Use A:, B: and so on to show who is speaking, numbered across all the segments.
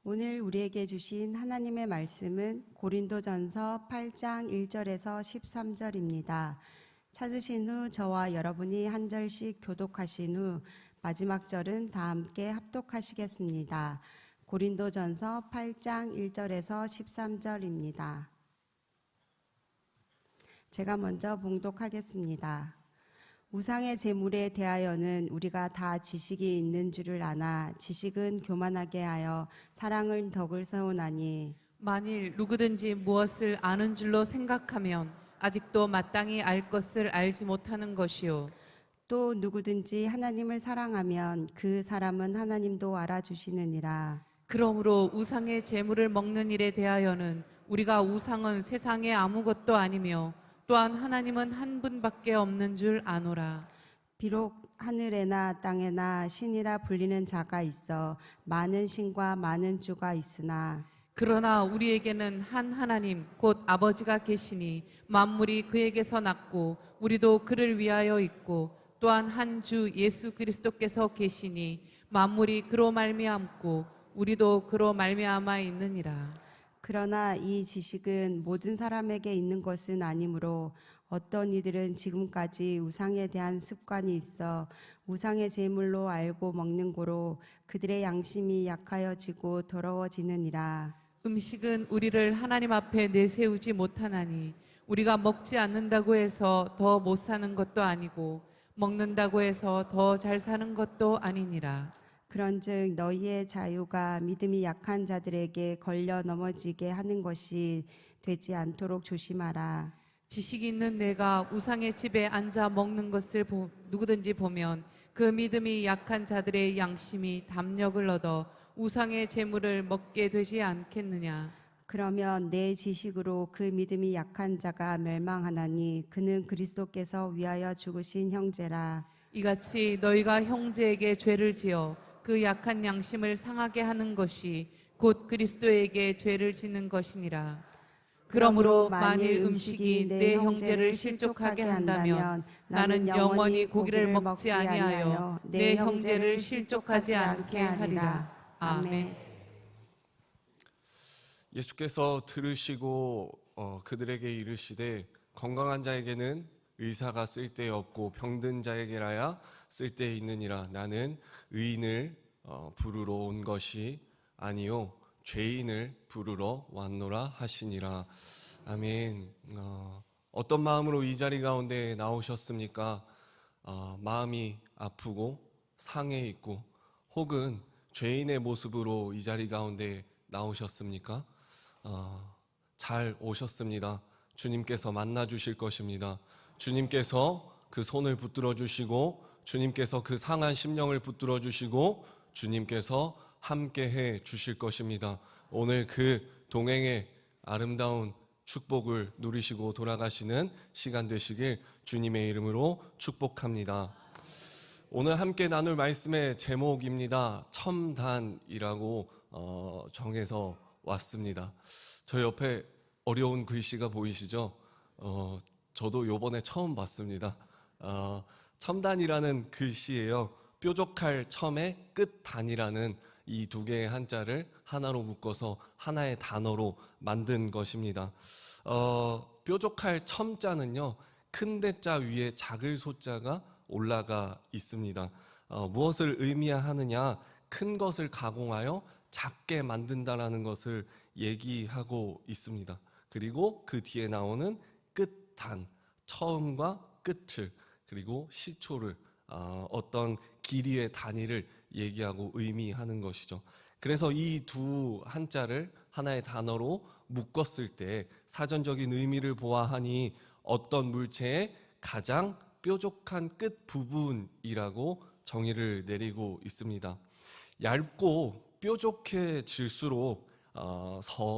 A: 오늘 우리에게 주신 하나님의 말씀은 고린도전서 8장 1절에서 13절입니다. 찾으신 후 저와 여러분이 한 절씩 교독하신 후 마지막 절은 다 함께 합독하시겠습니다. 고린도전서 8장 1절에서 13절입니다. 제가 먼저 봉독하겠습니다. 우상의 제물에 대하여는 우리가 다 지식이 있는 줄을 아나 지식은 교만하게 하여 사랑을 덕을 세우나니
B: 만일 누구든지 무엇을 아는 줄로 생각하면 아직도 마땅히 알 것을 알지 못하는 것이요.
A: 또 누구든지 하나님을 사랑하면 그 사람은 하나님도 알아주시느니라.
B: 그러므로 우상의 제물을 먹는 일에 대하여는 우리가 우상은 세상에 아무것도 아니며 또한 하나님은 한 분밖에 없는 줄 아노라.
A: 비록 하늘에나 땅에나 신이라 불리는 자가 있어 많은 신과 많은 주가 있으나
B: 그러나 우리에게는 한 하나님 곧 아버지가 계시니 만물이 그에게서 났고 우리도 그를 위하여 있고 또한 한 주 예수 그리스도께서 계시니 만물이 그로 말미암고 우리도 그로 말미암아 있느니라.
A: 그러나 이 지식은 모든 사람에게 있는 것은 아니므로 어떤 이들은 지금까지 우상에 대한 습관이 있어 우상의 제물로 알고 먹는 고로 그들의 양심이 약하여지고 더러워지느니라.
B: 음식은 우리를 하나님 앞에 내세우지 못하나니 우리가 먹지 않는다고 해서 더 못 사는 것도 아니고 먹는다고 해서 더 잘 사는 것도 아니니라.
A: 그런즉 너희의 자유가 믿음이 약한 자들에게 걸려 넘어지게 하는 것이 되지 않도록 조심하라.
B: 지식이 있는 내가 우상의 집에 앉아 먹는 것을 누구든지 보면 그 믿음이 약한 자들의 양심이 담력을 얻어 우상의 제물을 먹게 되지 않겠느냐.
A: 그러면 내 지식으로 그 믿음이 약한 자가 멸망하나니 그는 그리스도께서 위하여 죽으신 형제라.
B: 이같이 너희가 형제에게 죄를 지어 그 약한 양심을 상하게 하는 것이 곧 그리스도에게 죄를 짓는 것이니라. 그러므로 만일 음식이 내 형제를 실족하게 한다면 나는 영원히 고기를 먹지 아니하여 내 형제를 실족하지 않게 하리라. 아멘.
C: 예수께서 들으시고 그들에게 이르시되 건강한 자에게는 의사가 쓸데없고 없고 병든 자에게라야 쓸데 있느니라. 나는 의인을 부르러 온 것이 아니요 죄인을 부르러 왔노라 하시니라. 아멘. 어떤 마음으로 이 자리 가운데 나오셨습니까? 마음이 아프고 상해 있고 혹은 죄인의 모습으로 이 자리 가운데 나오셨습니까? 잘 오셨습니다. 주님께서 만나 주실 것입니다. 주님께서 그 손을 붙들어 주시고 주님께서 그 상한 심령을 붙들어 주시고 주님께서 함께해 주실 것입니다. 오늘 그 동행의 아름다운 축복을 누리시고 돌아가시는 시간 되시길 주님의 이름으로 축복합니다. 오늘 함께 나눌 말씀의 제목입니다. 첨단이라고 정해서 왔습니다. 저 옆에 어려운 글씨가 보이시죠? 저도 요번에 처음 봤습니다. 첨단이라는 글씨예요. 뾰족할 첨의 끝단이라는 이 두 개의 한자를 하나로 묶어서 하나의 단어로 만든 것입니다. 뾰족할 첨자는요, 큰 대자 위에 작을 소자가 올라가 있습니다. 무엇을 의미하느냐? 큰 것을 가공하여 작게 만든다라는 것을 얘기하고 있습니다. 그리고 그 뒤에 나오는 끝단, 처음과 끝을, 그리고 시초를, 어떤 길이의 단위를 얘기하고 의미하는 것이죠. 그래서 이 두 한자를 하나의 단어로 묶었을 때 사전적인 의미를 보아하니 어떤 물체의 가장 뾰족한 끝 부분이라고 정의를 내리고 있습니다. 얇고 뾰족해질수록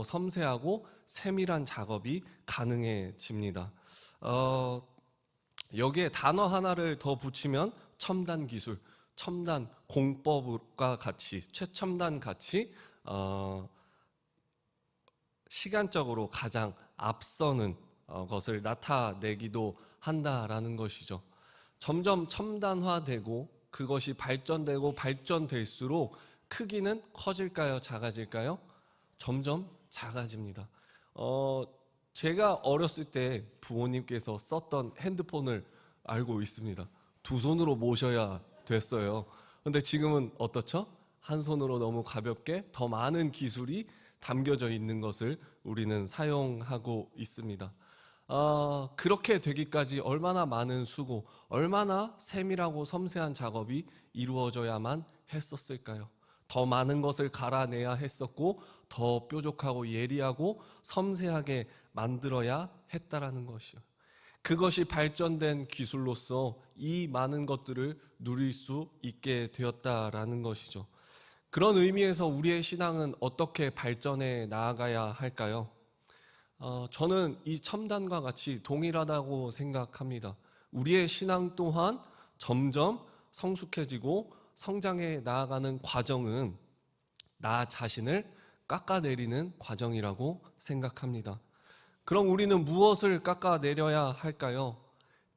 C: 섬세하고 세밀한 작업이 가능해집니다. 여기에 단어 하나를 더 붙이면 첨단 기술, 첨단 공법과 같이, 최첨단 같이 시간적으로 가장 앞서는 것을 나타내기도 한다라는 것이죠. 점점 첨단화되고 그것이 발전되고 발전될수록 크기는 커질까요? 작아질까요? 점점 작아집니다. 제가 어렸을 때 부모님께서 썼던 핸드폰을 알고 있습니다. 두 손으로 모셔야 됐어요. 근데 지금은 어떻죠? 한 손으로 너무 가볍게 더 많은 기술이 담겨져 있는 것을 우리는 사용하고 있습니다. 그렇게 되기까지 얼마나 많은 수고, 얼마나 세밀하고 섬세한 작업이 이루어져야만 했었을까요? 더 많은 것을 갈아내야 했었고, 더 뾰족하고 예리하고 섬세하게 만들어야 했다라는 것이요. 그것이 발전된 기술로서 이 많은 것들을 누릴 수 있게 되었다라는 것이죠. 그런 의미에서 우리의 신앙은 어떻게 발전해 나아가야 할까요? 저는 이 첨단과 같이 동일하다고 생각합니다. 우리의 신앙 또한 점점 성숙해지고 성장해 나아가는 과정은 나 자신을 깎아내리는 과정이라고 생각합니다. 그럼 우리는 무엇을 깎아내려야 할까요?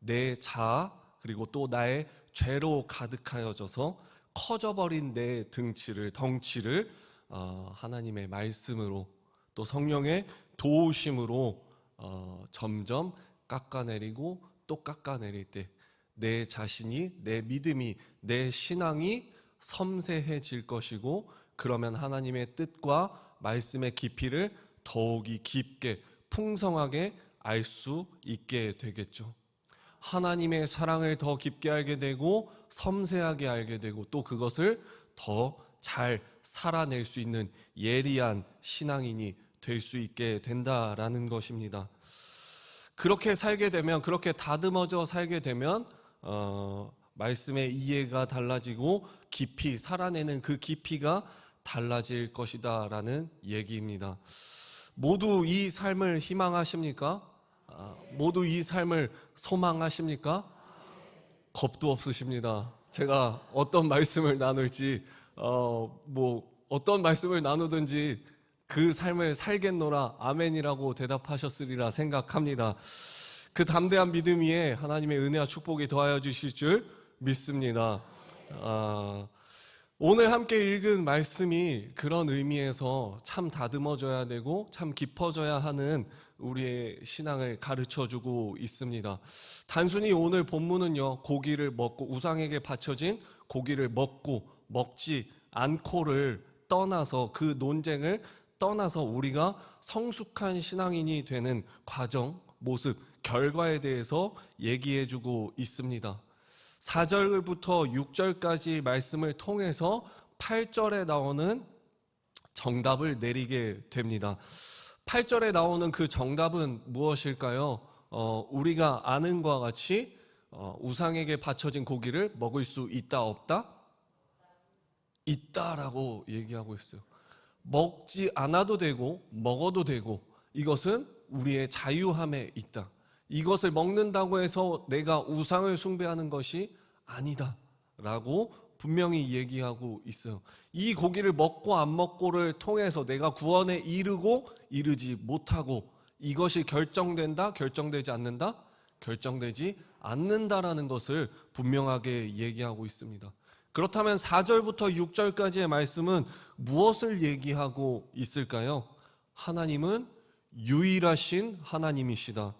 C: 내 자아 그리고 또 나의 죄로 가득하여져서 커져버린 내 덩치를 하나님의 말씀으로 또 성령의 도우심으로 점점 깎아내리고 또 깎아내릴 때 내 자신이, 내 믿음이, 내 신앙이 섬세해질 것이고, 그러면 하나님의 뜻과 말씀의 깊이를 더욱이 깊게 풍성하게 알 수 있게 되겠죠. 하나님의 사랑을 더 깊게 알게 되고 섬세하게 알게 되고 또 그것을 더 잘 살아낼 수 있는 예리한 신앙인이 될 수 있게 된다라는 것입니다. 그렇게 살게 되면, 그렇게 다듬어져 살게 되면 말씀의 이해가 달라지고 깊이 살아내는 그 깊이가 달라질 것이다라는 얘기입니다. 모두 이 삶을 희망하십니까? 모두 이 삶을 소망하십니까? 겁도 없으십니다. 제가 어떤 말씀을 나눌지 어떤 말씀을 나누든지 그 삶을 살겠노라 아멘이라고 대답하셨으리라 생각합니다. 그 담대한 믿음 위에 하나님의 은혜와 축복이 더하여 주실 줄 믿습니다. 오늘 함께 읽은 말씀이 그런 의미에서 참 다듬어져야 되고 참 깊어져야 하는 우리의 신앙을 가르쳐주고 있습니다. 단순히 오늘 본문은요, 고기를 먹고 우상에게 바쳐진 고기를 먹고 먹지 않고를 떠나서, 그 논쟁을 떠나서 우리가 성숙한 신앙인이 되는 과정, 모습, 결과에 대해서 얘기해주고 있습니다. 4절부터 6절까지 말씀을 통해서 8절에 나오는 정답을 내리게 됩니다. 8절에 나오는 그 정답은 무엇일까요? 우리가 아는 것과 같이 우상에게 바쳐진 고기를 먹을 수 있다 없다? 있다라고 얘기하고 있어요. 먹지 않아도 되고 먹어도 되고 이것은 우리의 자유함에 있다. 이것을 먹는다고 해서 내가 우상을 숭배하는 것이 아니다 라고 분명히 얘기하고 있어요. 이 고기를 먹고 안 먹고를 통해서 내가 구원에 이르고 이르지 못하고 이것이 결정된다, 결정되지 않는다, 결정되지 않는다라는 것을 분명하게 얘기하고 있습니다. 그렇다면 4절부터 6절까지의 말씀은 무엇을 얘기하고 있을까요? 하나님은 유일하신 하나님이시다.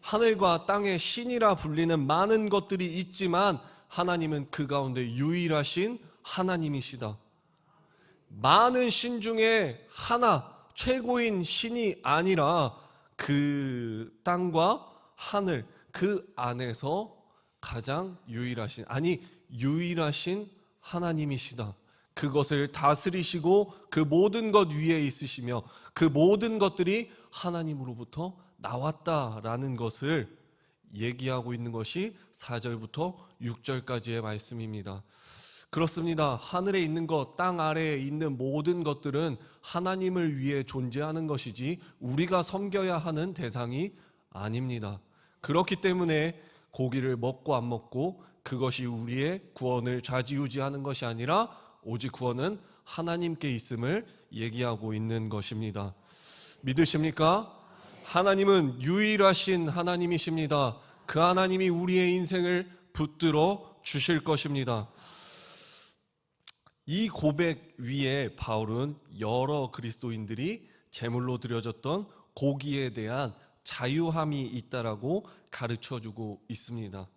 C: 하늘과 땅의 신이라 불리는 많은 것들이 있지만 하나님은 그 가운데 유일하신 하나님이시다. 많은 신 중에 하나, 최고인 신이 아니라 그 땅과 하늘, 그 안에서 가장 유일하신, 아니 유일하신 하나님이시다. 그것을 다스리시고 그 모든 것 위에 있으시며 그 모든 것들이 하나님으로부터 나왔다라는 것을 얘기하고 있는 것이 4절부터 6절까지의 말씀입니다. 그렇습니다. 하늘에 있는 것, 땅 아래에 있는 모든 것들은 하나님을 위해 존재하는 것이지 우리가 섬겨야 하는 대상이 아닙니다. 그렇기 때문에 고기를 먹고 안 먹고 그것이 우리의 구원을 좌지우지하는 것이 아니라 오직 구원은 하나님께 있음을 얘기하고 있는 것입니다. 믿으십니까? 하나님은 유일하신 하나님이십니다. 그 하나님이 우리의 인생을 붙들어 주실 것입니다. 이 고백 위에 바울은 여러 그리스도인들이 제물로 드려졌던 고기에 대한 자유함이 있다라고 가르쳐주고 있습니다.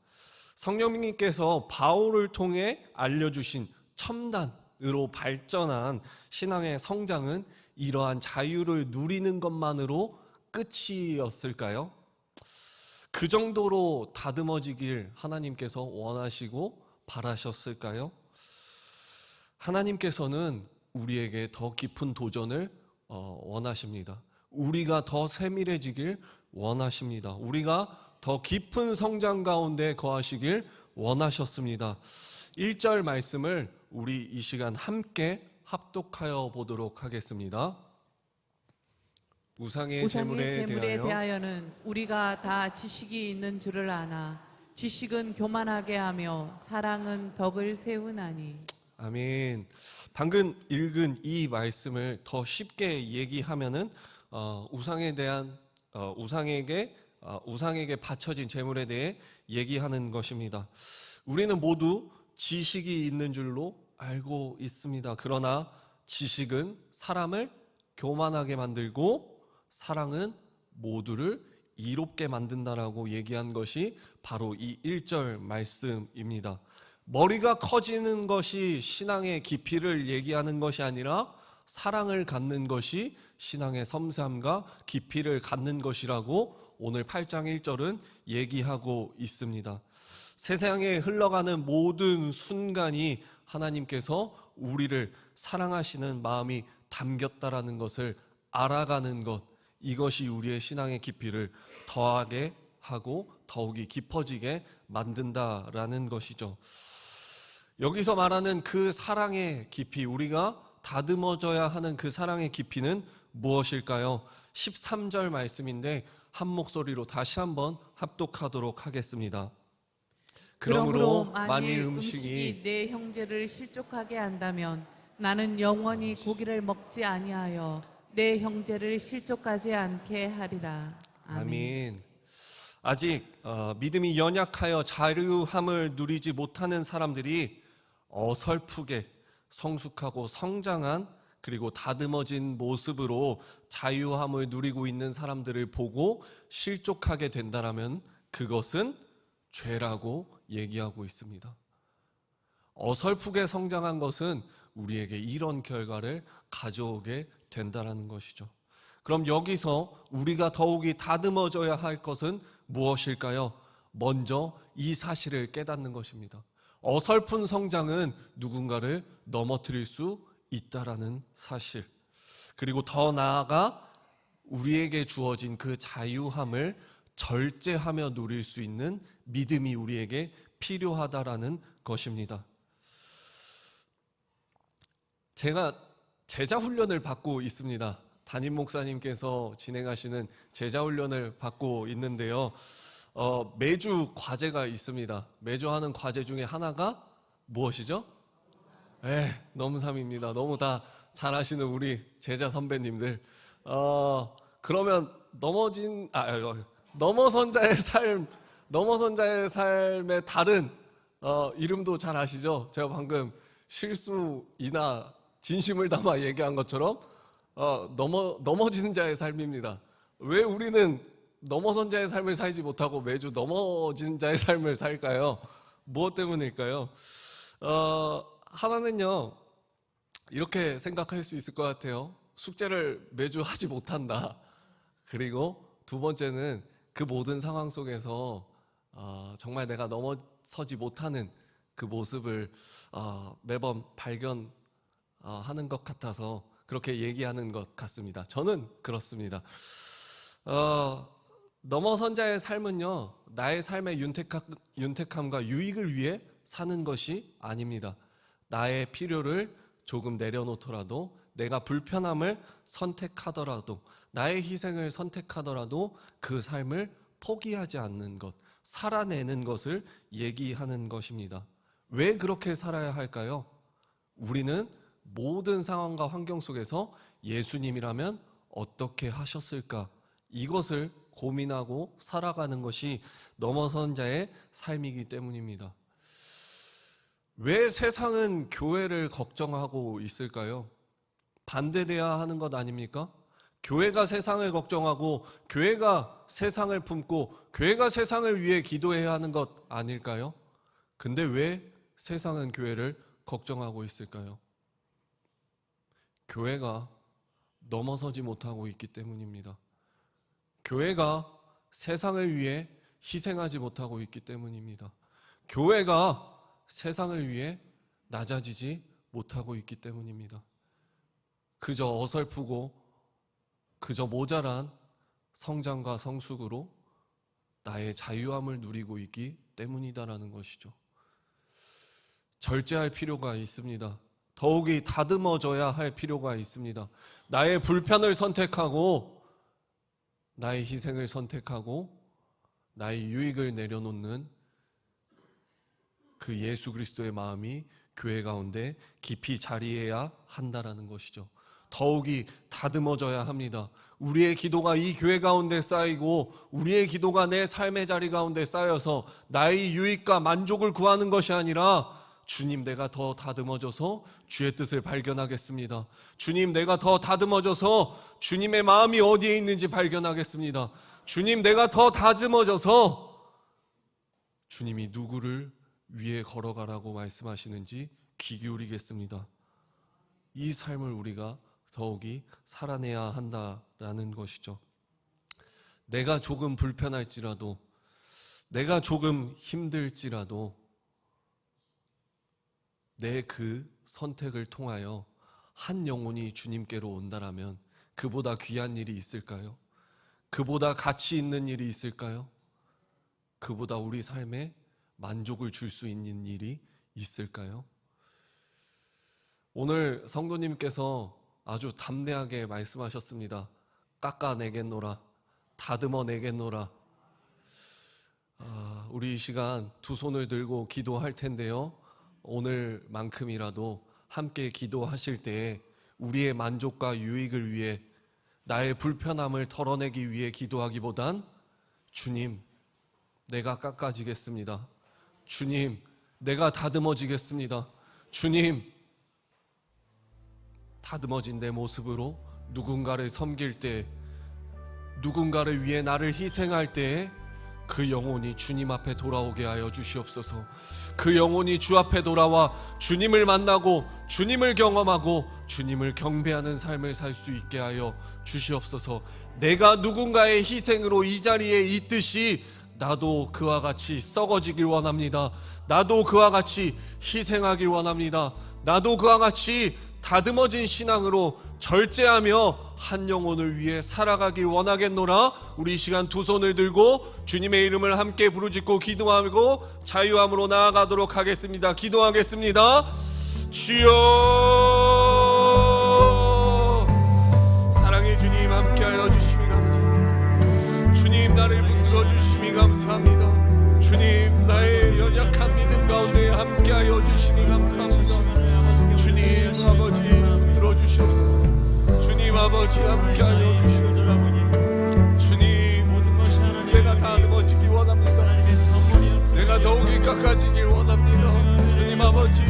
C: 성령님께서 바울을 통해 알려주신 첨단으로 발전한 신앙의 성장은 이러한 자유를 누리는 것만으로 끝이었을까요? 그 정도로 다듬어지길 하나님께서 원하시고 바라셨을까요? 하나님께서는 우리에게 더 깊은 도전을 원하십니다. 우리가 더 세밀해지길 원하십니다. 우리가 더 깊은 성장 가운데 거하시길 원하셨습니다. 1절 말씀을 우리 이 시간 함께 합독하여 보도록 하겠습니다. 우상의 제물에
B: 대하여는 우리가 다 지식이 있는 줄을 아나 지식은 교만하게 하며 사랑은 덕을 세우나니.
C: 아멘. 방금 읽은 이 말씀을 더 쉽게 얘기하면은 우상에게 바쳐진 제물에 대해 얘기하는 것입니다. 우리는 모두 지식이 있는 줄로 알고 있습니다. 그러나 지식은 사람을 교만하게 만들고 사랑은 모두를 이롭게 만든다라고 얘기한 것이 바로 이 1절 말씀입니다. 머리가 커지는 것이 신앙의 깊이를 얘기하는 것이 아니라 사랑을 갖는 것이 신앙의 섬세함과 깊이를 갖는 것이라고 오늘 8장 1절은 얘기하고 있습니다. 세상에 흘러가는 모든 순간이 하나님께서 우리를 사랑하시는 마음이 담겼다라는 것을 알아가는 것, 이것이 우리의 신앙의 깊이를 더하게 하고 더욱이 깊어지게 만든다라는 것이죠. 여기서 말하는 그 사랑의 깊이, 우리가 다듬어져야 하는 그 사랑의 깊이는 무엇일까요? 13절 말씀인데 한 목소리로 다시 한번 합독하도록 하겠습니다. 그러므로 만일 음식이
B: 내 형제를 실족하게 한다면 나는 영원히 고기를 먹지 아니하여 내 형제를 실족하지 않게 하리라.
C: 아멘. 아직 믿음이 연약하여 자유함을 누리지 못하는 사람들이 어설프게 성숙하고 성장한 그리고 다듬어진 모습으로 자유함을 누리고 있는 사람들을 보고 실족하게 된다면 그것은 죄라고 얘기하고 있습니다. 어설프게 성장한 것은 우리에게 이런 결과를 가져오게 된다는 것이죠. 그럼 여기서 우리가 더욱이 다듬어져야 할 것은 무엇일까요? 먼저 이 사실을 깨닫는 것입니다. 어설픈 성장은 누군가를 넘어뜨릴 수 있다라는 사실. 그리고 더 나아가 우리에게 주어진 그 자유함을 절제하며 누릴 수 있는 믿음이 우리에게 필요하다라는 것입니다. 제가 제자 훈련을 받고 있습니다. 담임 목사님께서 진행하시는 제자 훈련을 받고 있는데요. 매주 과제가 있습니다. 매주 하는 과제 중에 하나가 무엇이죠? 넘삼입니다. 너무 다 잘하시는 우리 제자 선배님들. 그러면 넘어선 자의 삶의 다른 이름도 잘 아시죠? 제가 방금 실수이나 진심을 담아 얘기한 것처럼 넘어지는 자의 삶입니다. 왜 우리는 넘어선 자의 삶을 살지 못하고 매주 넘어진 자의 삶을 살까요? 무엇 때문일까요? 하나는요, 이렇게 생각할 수 있을 것 같아요. 숙제를 매주 하지 못한다. 그리고 두 번째는 그 모든 상황 속에서 정말 내가 넘어서지 못하는 그 모습을 매번 발견하는 것 같아서 그렇게 얘기하는 것 같습니다. 저는 그렇습니다. 넘어선 자의 삶은요, 나의 삶의 윤택함과 유익을 위해 사는 것이 아닙니다. 나의 필요를 조금 내려놓더라도, 내가 불편함을 선택하더라도, 나의 희생을 선택하더라도 그 삶을 포기하지 않는 것, 살아내는 것을 얘기하는 것입니다. 왜 그렇게 살아야 할까요? 우리는 모든 상황과 환경 속에서 예수님이라면 어떻게 하셨을까? 이것을 고민하고 살아가는 것이 넘어선 자의 삶이기 때문입니다. 왜 세상은 교회를 걱정하고 있을까요? 반대돼야 하는 것 아닙니까? 교회가 세상을 걱정하고 교회가 세상을 품고 교회가 세상을 위해 기도해야 하는 것 아닐까요? 근데 왜 세상은 교회를 걱정하고 있을까요? 교회가 넘어서지 못하고 있기 때문입니다. 교회가 세상을 위해 희생하지 못하고 있기 때문입니다. 교회가 세상을 위해 낮아지지 못하고 있기 때문입니다. 그저 어설프고 그저 모자란 성장과 성숙으로 나의 자유함을 누리고 있기 때문이다라는 것이죠. 절제할 필요가 있습니다. 더욱이 다듬어져야 할 필요가 있습니다. 나의 불편을 선택하고 나의 희생을 선택하고 나의 유익을 내려놓는 그 예수 그리스도의 마음이 교회 가운데 깊이 자리해야 한다라는 것이죠. 더욱이 다듬어져야 합니다. 우리의 기도가 이 교회 가운데 쌓이고 우리의 기도가 내 삶의 자리 가운데 쌓여서 나의 유익과 만족을 구하는 것이 아니라 주님, 내가 더 다듬어져서 주의 뜻을 발견하겠습니다. 주님, 내가 더 다듬어져서 주님의 마음이 어디에 있는지 발견하겠습니다. 주님, 내가 더 다듬어져서 주님이 누구를 위에 걸어가라고 말씀하시는지 귀 기울이겠습니다. 이 삶을 우리가 더욱이 살아내야 한다라는 것이죠. 내가 조금 불편할지라도, 내가 조금 힘들지라도 내 그 선택을 통하여 한 영혼이 주님께로 온다라면 그보다 귀한 일이 있을까요? 그보다 가치 있는 일이 있을까요? 그보다 우리 삶에 만족을 줄 수 있는 일이 있을까요? 오늘 성도님께서 아주 담대하게 말씀하셨습니다. 깎아내겠노라, 다듬어내겠노라. 우리 이 시간 두 손을 들고 기도할 텐데요, 오늘만큼이라도 함께 기도하실 때에 우리의 만족과 유익을 위해, 나의 불편함을 털어내기 위해 기도하기보단 주님, 내가 깎아지겠습니다. 주님, 내가 다듬어지겠습니다. 주님, 다듬어진 내 모습으로 누군가를 섬길 때, 누군가를 위해 나를 희생할 때에 그 영혼이 주님 앞에 돌아오게 하여 주시옵소서. 그 영혼이 주 앞에 돌아와 주님을 만나고 주님을 경험하고 주님을 경배하는 삶을 살 수 있게 하여 주시옵소서. 내가 누군가의 희생으로 이 자리에 있듯이 나도 그와 같이 썩어지길 원합니다. 나도 그와 같이 희생하길 원합니다. 나도 그와 같이 다듬어진 신앙으로 절제하며 한 영혼을 위해 살아가길 원하겠노라. 우리 이 시간 두 손을 들고 주님의 이름을 함께 부르짖고 기도하고 자유함으로 나아가도록 하겠습니다. 기도하겠습니다. 주여, 사랑의 주님, 함께하여 주심이 감사합니다. 주님, 나를 붙들어 주심이 감사합니다. 주님, 나의 연약한 믿음 가운데 함께하여 주심이 감사합니다. 주님 아버지, 붙들어 주시옵소서. 주님 아버지, 함께하여 주시옵소서. 주님, 내가 다듬어지기 원합니다. 내가 더욱이 깎아지길 원합니다. 주님 아버지,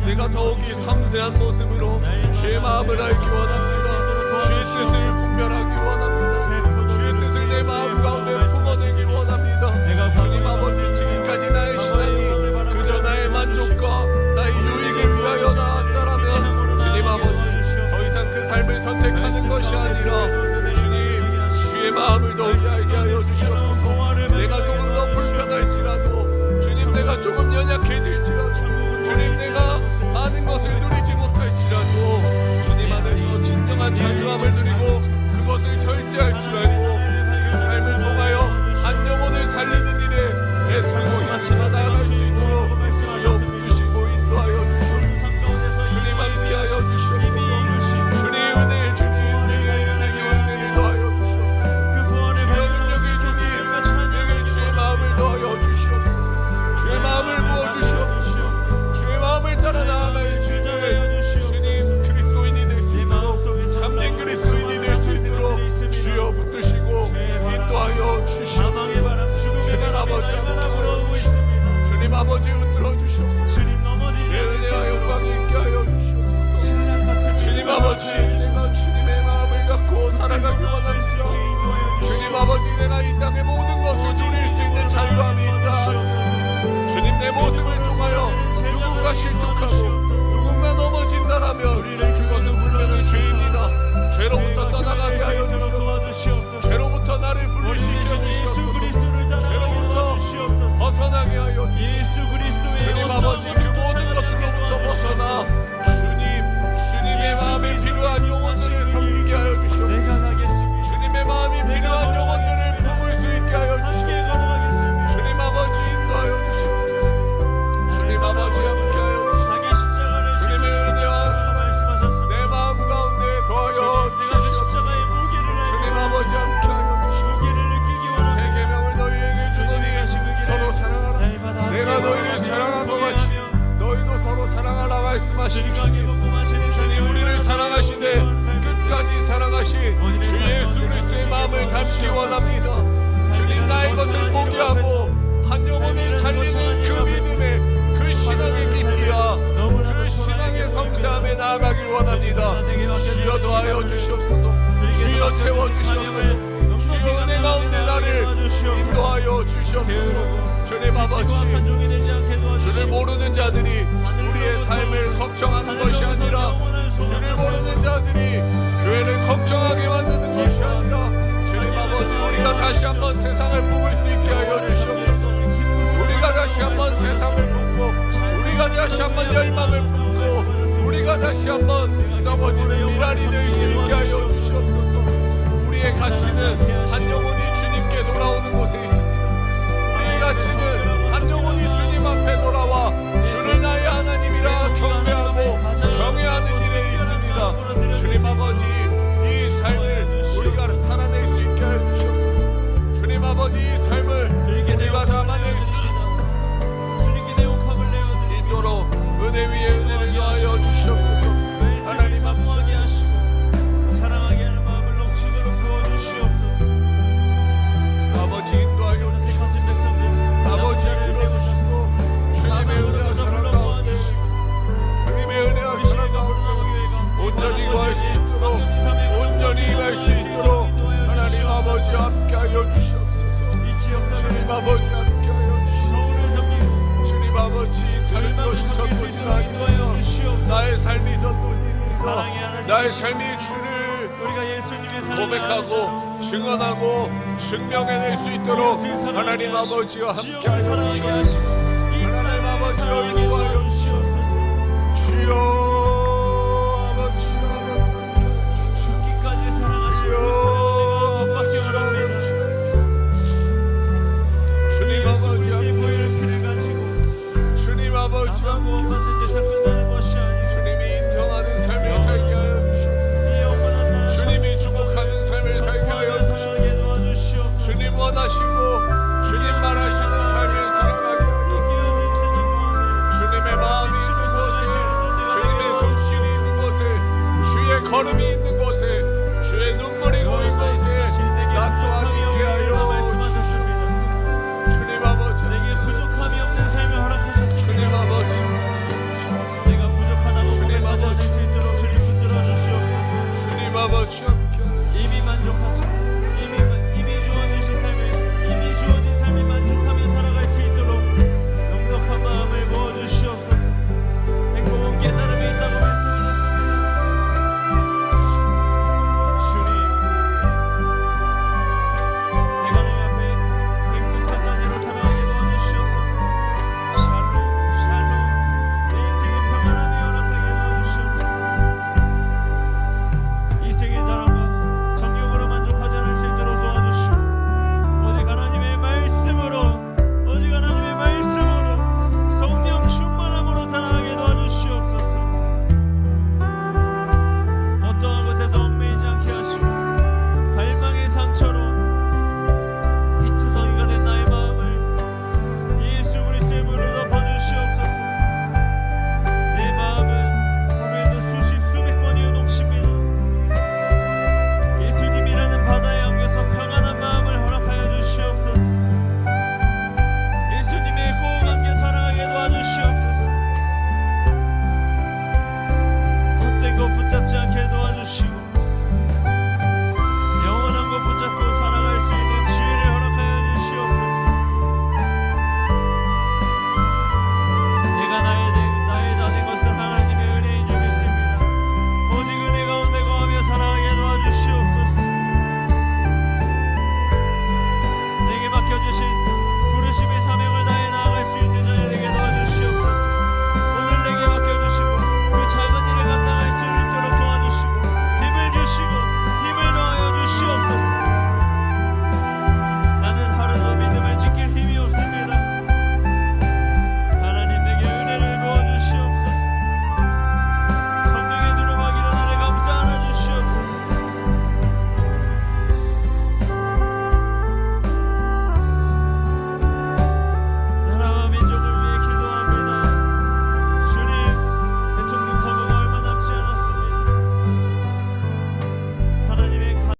C: 내가 더욱이 섬세한 모습으로 주의 마음을 알기 원합니다. 주의 뜻을 분별하기 원합니다. 주의 뜻을 내 마음 가운데 품어내길 원합니다. 주님 아버지, 지금까지 나의 신앙이 그저 나의 만족과 나의 유익을 위하여 나았다라면 주님 아버지, 더 이상 그 삶을 선택하는 것이 아니라 주님, 주의 마음을 더욱이 알게 하여 주시옵소서. 내가 조금 더 불편할지라도, 주님, 내가 조금 연약해질지라도, 주님, 내가 많은 것을 누리지 못할지라도 주님 안에서 진정한 자유함을 누리고 그것을 절제할 줄 알고 그 삶을 통하여 한 영혼을 살리는 일에 애쓰고 힘쓰며 나아갈 수 있도록 주여 붙드시고 인도하여 주시옵소서. 주님 함께하여 주시옵소서. 주님 은혜의 주님, 내게 은혜를 더하여 주시옵소서. 주의 능력의 주님, 내게 주의 마음을 더하여 주시옵소서. 주의 마음을 부어주시옵소서. 주의 마음을 따라 나아갈 수 있도록 주님, 그리스도인이 될 수 있도록, 참된 그리스도인이 될 수 있도록 주여 붙드시고 인도하여 주시옵소서. 주님 아버지, 주님 아버지, 흔들어 주시옵소서. 주의 은혜와 영광이 있게 하여 주시옵소서. 주님 아버지, 내가 주님의 마음을 갖고 살아가기 원합니다. 주님 아버지, 내가 이 땅의 모든 것을 누릴 수 있는 자유함이 있다. 주님, 내 모습을 통하여 누군가 실족하고 누군가 넘어진다라면 그것은 분명히 죄입니다. 죄로부터 떠나가게 하여 주시옵소서. 죄로부터 나를 분리시켜 주시옵소서. 죄로부터 벗어나게 하여 주시옵소서. 주님 아버지, 그 모든 것들로부터 벗어나 주님의 마음에 필요한 영혼들을 섬기게 하여 주시옵소서. 주님의 마음이 필요한 영혼들을 품을 수 있게 하여 주시옵소서. 주님 아버지, 인도하여 주시옵소서. 주님 아버지, 함께 하여 주시옵소서. 주님의 은혜와 사랑 내 마음 가운데 더하여 주시옵소서. 주님 아버지, 함께 하여 주시옵소서. 새 계명을 너희에게 주노니 서로 사랑하라. 내가 너희를 사랑한 것 같이 너희도 서로 사랑하라 말씀하신 주님, 우리를 사랑하시되 끝까지 사랑하신 주 예수 그리스도의 마음을 담기 원합니다. 주님, 나의 것을 포기하고 한 영혼을 살리는 그 믿음의 그 신앙의 깊이와 그 신앙의 섬세함에 나아가길 원합니다. 주여 도하여 주시옵소서. 주여 채워주시옵소서. 주여 은혜 가운데 나를 인도하여 주시옵소서. 주님 아버지, 주를 모르는 자들이 우리의 삶을 걱정하는 것이 아니라 주를 모르는 자들이 교회를 걱정하게 만드는 것이 아니라 주님 아버지, 우리가 다시 한번 세상을 품을 수 있게 하여 주시옵소서. 우리가 다시 한번 세상을 품고 우리가 다시 한번 열망을 품고 우리가 다시 한번 썩어지는 미랄이 될 수 있게 하여 주시옵소서. 우리의 가치는 한 영혼이 주님께 돌아오는 곳에 있습니다. 우리의 가치는 한 영혼이 주님 앞에 돌아와 주를 나의 하나님이라 경배하고 경외하는 일에 있습니다. 주님 아버지, 이 삶을 우리가 살아낼 수 있게 하여 주시옵소서. 주님 아버지, 이 삶을 우리가 담아낼 수 있도록 은혜 위에 은혜를 더하여 주시옵소서. 하나님
D: 사모하게 하시고 사랑하게 하는 마음을 넘치도록 부어주시옵소서.
C: 아버지, 인도하여 주시옵소서. 아버지, 들어주시고 주님의 은혜와 사랑 가운데 주님의 은혜와 사랑 가운데 온전히 구할 수 있도록 온전히 임할 수 있도록 하나님 아버지, 함께하여 주시옵소서. 주님 아버지, 함께하여 주시옵소서. 주님 아버지, 다른 것이 전도지 아니라 나의 삶이 전도지이사 나의 삶이 주를 고백하고 증언하고 증명해낼 수 있도록 하나님 아버지와 함께하여 주시옵소서.